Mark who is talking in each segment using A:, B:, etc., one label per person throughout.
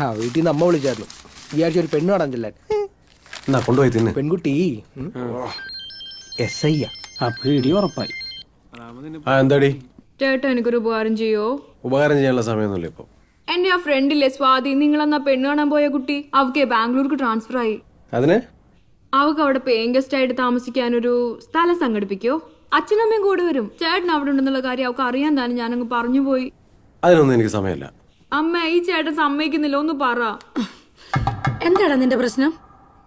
A: ആ വീട്ടിൽ നിന്ന് അമ്മ വിളിച്ചായിരുന്നു. വിചാരിച്ച ഒരു പെണ്ണ് കാണാൻ ചെല്ലാൻ.
B: എന്നാ കൊണ്ടുപോയി തിന്നെ.
A: പെൺകുട്ടി SI
C: ആ പേടി ഉറപ്പായി.
B: ആ എന്താടി
D: ചേട്ടാ എനിക്കൊരു ഉപകാരം ചെയ്യോ?
B: ഉപകാരം ചെയ്യാനുള്ള സമയമൊന്നുമില്ല ഇപ്പൊ.
D: എന്റെ ആ ഫ്രണ്ടില്ലേ സ്വാതി, നിങ്ങളെന്നാ പെണ്ണ് കാണാൻ പോയ കുട്ടി, അവക്ക് ബാംഗ്ലൂർക്ക് ട്രാൻസ്ഫർ ആയി.
B: അതിന്
D: അവക്ക് അവിടെ പേയിങ് ഗസ്റ്റ് ആയിട്ട് താമസിക്കാനൊരു സ്ഥലം സംഘടിപ്പിക്കോ? അച്ഛനും അമ്മയും കൂടെ വരും. ചേട്ടൻ അവിടെ ഉണ്ടെന്നുള്ള കാര്യം അവക്ക് അറിയാൻ തന്നെ ഞാനങ്ങ് പറഞ്ഞു പോയി.
B: അതിനൊന്നും എനിക്ക് സമയമില്ല.
D: അമ്മ ഈ ചേട്ടൻ സമ്മതിക്കുന്നില്ല, ഒന്ന് പറ.
E: എന്താടാ നിന്റെ പ്രശ്നം?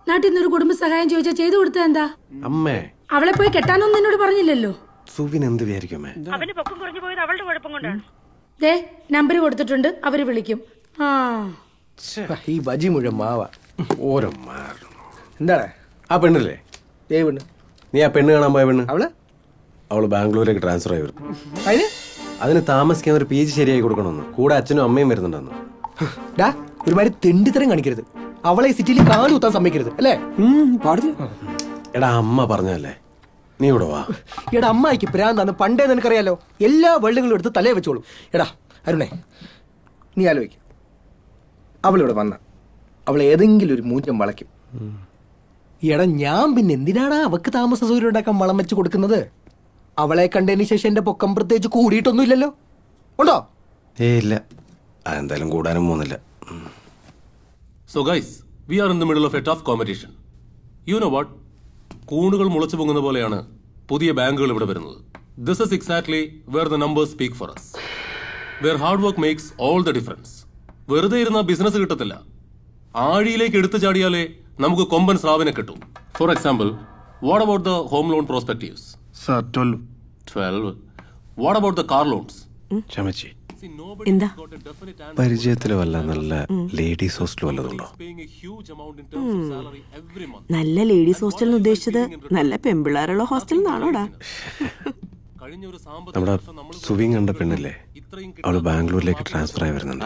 E: നാട്ടിൽ നിന്നൊരു കുടുംബ സഹായം ചോദിച്ചാൽ ചെയ്തു കൊടുത്ത എന്താ?
B: അമ്മേ
E: അവളെ പോയി കെട്ടാനൊന്നും നിന്നോട് പറഞ്ഞില്ലല്ലോ.
B: സുവിൻ എന്ത് വിചാരിക്കും അമ്മേ?
E: ദേ നമ്പർ കൊടുത്തിട്ടുണ്ട്, അവര് വിളിക്കും. ആ
A: ഈ ബജി മുഴുവൻ മാവ.
B: ഓരോ മാറും.
A: എന്താണ്
B: ആ പെണ്ണില്ലേ?
A: ഏ പെണ്ണ്?
B: നീ ആ പെണ്ണ് കാണാൻ പോയ പെണ്ണ്
A: അവള്
B: ബാംഗ്ലൂരിലേക്ക് ട്രാൻസ്ഫർ ആയി വരും.
A: അതിന്
B: അതിന് താമസിക്കാൻ ഒരു PG ശരിയായി കൊടുക്കണമെന്ന്. കൂടെ അച്ഛനും അമ്മയും വരുന്നുണ്ടെന്ന്.
A: ഡാ ഒരുമാതിരി തെണ്ടിത്തരം കാണിക്കരുത്. അവളെ ഈ സിറ്റിയിൽ കാല് കുത്താൻ സമ്മതിക്കരുത് അല്ലേ?
C: പാടില്ല.
B: എടാ അമ്മ പറഞ്ഞല്ലേ, നീ ഇവിടെ വാ.
A: എടാ അമ്മായിക്ക് പ്രാന്താന്ന് പണ്ടേ നിനക്കറിയാലോ. എല്ലാ വെള്ളുകളും എടുത്ത് തലയെ വെച്ചോളൂ. എടാ അരുണേ, നീ ആലോചിക്കും, അവളിവിടെ വന്ന അവൾ ഏതെങ്കിലും ഒരു മൂറ്റം വളയ്ക്കും. എടാ ഞാൻ പിന്നെ എന്തിനാടാ അവക്ക് താമസ സൗകര്യം ഉണ്ടാക്കാൻ വളം വെച്ച് കൊടുക്കുന്നത്? അവളെ കണ്ടതിന് ശേഷം എന്റെ പൊക്കം പ്രത്യേകിച്ച് കൂടിയിട്ടൊന്നും ഇല്ലല്ലോ. ഉണ്ടോ?
B: ഇല്ല, അതെന്തായാലും കൂടാനും പോകുന്നില്ല.
F: So guys, we are in the middle of a tough competition. You know what? കൂണുകൾ മുളച്ചു പൊങ്ങുന്ന പോലെയാണ് പുതിയ ബാങ്കുകൾ ഇവിടെ വരുന്നത്. This is exactly where the numbers speak for us. Where hard work makes all the difference. വെറുതെ ഇരുന്ന ബിസിനസ് കിട്ടത്തില്ല. ആഴിയിലേക്ക് എടുത്തു ചാടിയാലേ നമുക്ക് കൊമ്പൻ സ്രാവിനെ കിട്ടും. For example, what about the home loan prospectives?
G: Sir
F: 12. What about the car loans?
B: ചമച്ചി,
H: എന്താ
B: പരിചയത്തില് വല്ല നല്ല ലേഡീസ് ഹോസ്റ്റൽ വല്ലതുണ്ടോ?
H: നല്ല ലേഡീസ് ഹോസ്റ്റൽ ഉദ്ദേശിച്ചത് നല്ല പെമ്പിള്ളാരുള്ള ഹോസ്റ്റൽ എന്നാണോടാ?
B: നമ്മുടെ സുവിൻ കണ്ട പെണ്ണില്ലേ, അവള് ബാംഗ്ലൂരിലേക്ക് ട്രാൻസ്ഫർ ആയി വരുന്നുണ്ട്.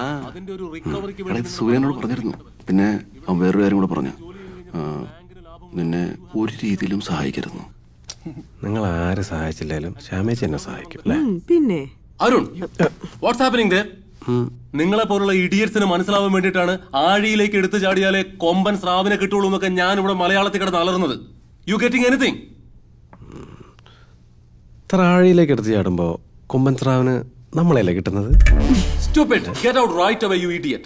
G: സൂര്യനോട് പറഞ്ഞിരുന്നു. പിന്നെ അവൻ വേറൊരു കാര്യം കൂടെ പറഞ്ഞു, നിന്നെ ഒരു രീതിയിലും സഹായിക്കരുന്നു.
B: നിങ്ങൾ ആരെ സഹായിച്ചില്ലാലും ശ്യാമേച്ചി എന്നെ സഹായിക്കും അല്ലേ?
H: പിന്നെ
F: അരുൺ, വാട്ട്സ് ഹാപ്പനിങ് ദേർ? നിങ്ങളെ പോലുള്ള ഇഡിയറ്റ്സിന് മനസ്സിലാവാൻ വേണ്ടിയിട്ടാണ് ആഴിയിലേക്ക് എടുത്തു ചാടിയാലേ കൊമ്പൻ സ്രാവിനെ കിട്ടുള്ളൂ എന്നൊക്കെ ഞാൻ ഇവിടെ മലയാളത്തിൽ കിടന്ന് അലറുന്നത്. You getting anything?
B: ഇത്ര ആഴിയിലേക്ക് എടുത്ത് ചാടുമ്പോ കൊമ്പൻ സ്രാവിന് നമ്മളല്ലേ കിട്ടുന്നത്?
F: Stupid! Get out right away, you idiot!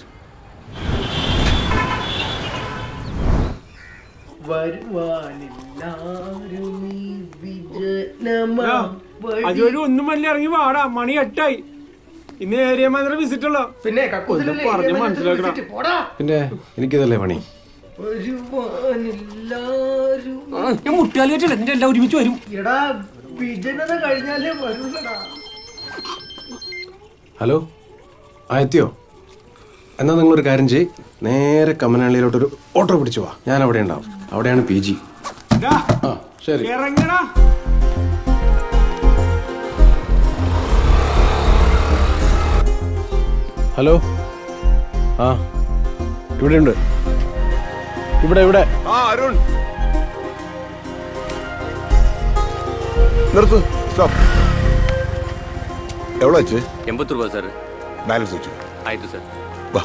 C: അതുവഴി ഒന്നും വല്ല ഇറങ്ങി വാടാ, മണി 8 ഇന്ന് ഏരിയ മാത്രം വിസിറ്റ് ഉള്ളോ.
A: പിന്നെ
C: പറഞ്ഞ് മനസ്സിലാക്കടാ.
B: പിന്നെ എനിക്കിതല്ലേ പണി.
C: ഞാൻ മുട്ടാലി വെച്ചല്ലേ എന്റെ എല്ലാം ഒരുമിച്ച് വരും.
B: ഹലോ, എത്തിയോ? എന്നാ നിങ്ങളൊരു കാര്യം ചെയ്യ്, നേരെ കമ്മനാളിയിലോട്ടൊരു ഓട്ടോ പിടിച്ചു പോവാ. ഞാൻ അവിടെ ഉണ്ടാവും. അവിടെയാണ് PG. ശരി.
C: ഇറങ്ങടാ.
B: ഹലോ, ഇവിടെ ഉണ്ട്. ഇവിടെ
G: അരുൺ നിർത്ത്. സ്റ്റോപ്പ്. എവിടെ വെച്ച്?
I: 80 രൂപ സാർ.
G: ബാലൻസ് വെച്ചു.
I: ആയിട്ട് സാർ.
G: വാ.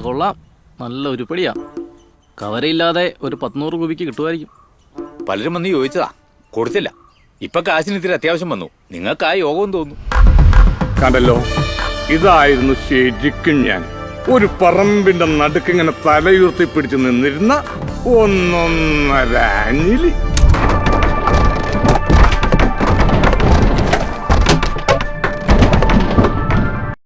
I: കൊള്ളാം, നല്ല ഉരുപ്പടിയാ. കവരയില്ലാതെ ഒരു 100 രൂപയ്ക്ക് കിട്ടുമായിരിക്കും. പലരും വന്ന് ചോദിച്ചതാ, കൊടുത്തില്ല. ഇപ്പൊ കാശിന് ഇത്തിരി അത്യാവശ്യം വന്നു. നിങ്ങൾക്ക് ആ യോഗം തോന്നുന്നു.
G: കണ്ടല്ലോ, ഇതായിരുന്നു ശരിക്കും ഞാൻ. ഒരു പറമ്പിന്റെ നടുക്കിങ്ങനെ തലയുയർത്തി പിടിച്ച് നിന്നിരുന്ന ഒന്നൊന്നര അഞ്ഞിലി.